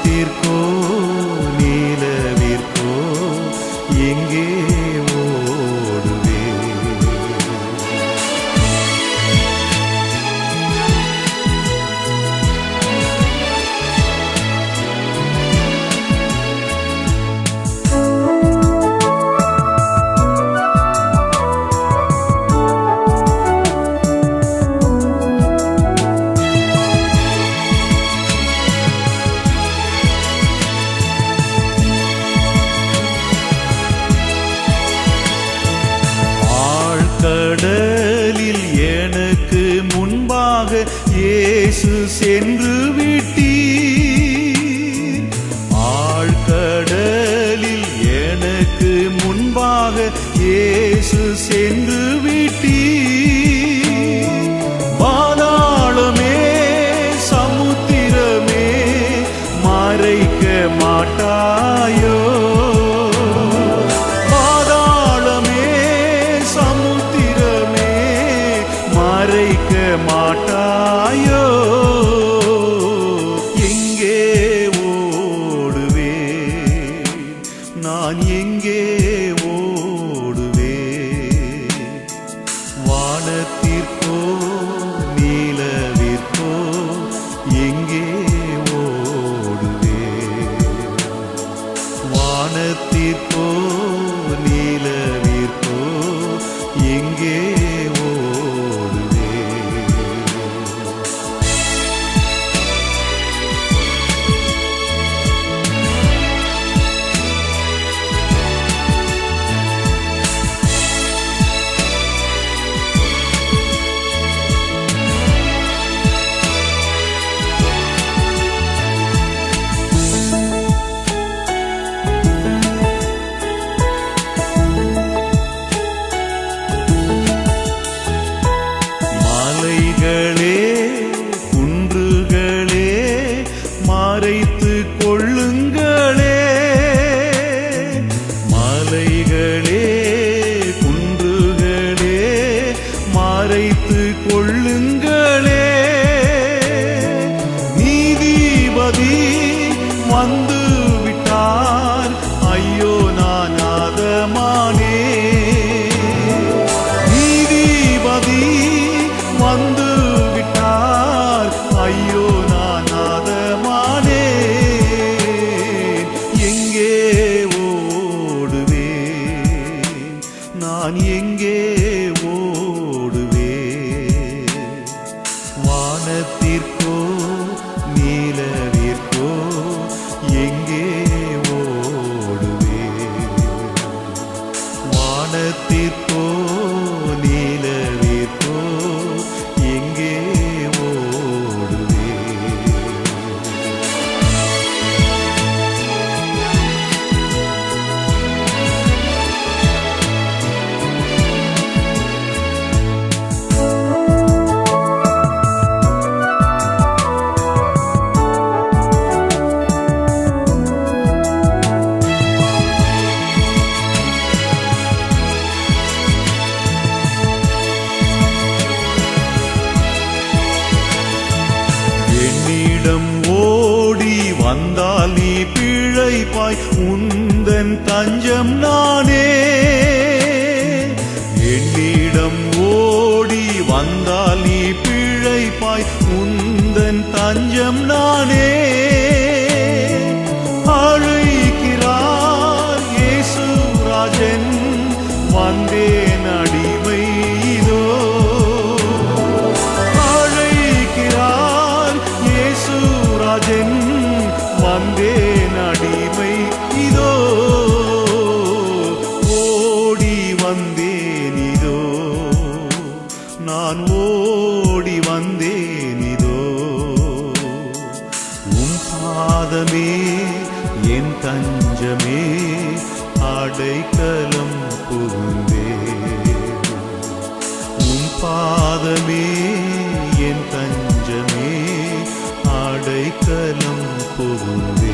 வானத்திற்கோ நீலவிற்கோ எங்கே ஓடுவே? கடலில் எனக்கு முன்பாக இயேசு சென்று விட்டீர். ஆழ்கடலில் எனக்கு முன்பாக இயேசு சென்று விட்டீர். பாதாளமே சமுத்திரமே மறைக்க மாட்டாயோ? மறைக்க மாட்டாயோ? எங்கே ஓடுவே? நான் எங்கே ஓடுவே? வானத்திற்கோ நீலவிற்கோ எங்கே ஓடுவே? வானத்திற்கோ நீலவிற்கோ எங்கே குன்றுகளே மறைத்து கொள்ளுங்களே. மலைகளே குன்றுகளே மறைத்து கொள்ளுங்களே. நீதிபதி வந்து விட்டார், ஐயோ நான் நாதமானே. நீதிபதி வந்து விட்டார், ஐயோ நான் நாதமானே. எங்கே ஓடுவே? நான் எங்கே ஓடுவே? வானத்திற்கோ நீலவிற்கோ எங்கே ஓடுவே? வானத்திற்கோ நீலவிற்கோ எங்கே ஓடுவே? என்னிடம் ஓடி வந்தால் நீ பிழைப்பாய், உந்தன் தஞ்சம் நானே. என்னிடம் ஓடி வந்தால் நீ பிழைப்பாய், உந்தன் தஞ்சம் நானே. அழைக்கிறார் இயேசு ராஜன், வந்தேன் அடிமை இதோ. ராஜன் வந்தேன் அடிமை இதோ. ஓடி வந்தேன் இதோ, நான் ஓடி வந்தேன் இதோ. உம் பாதமே என் தஞ்சமே, அடைக்கலம் புகுந்தே. உம் பாதமே என் தஞ்சமே, அடைக்கலம் புகுந்தே.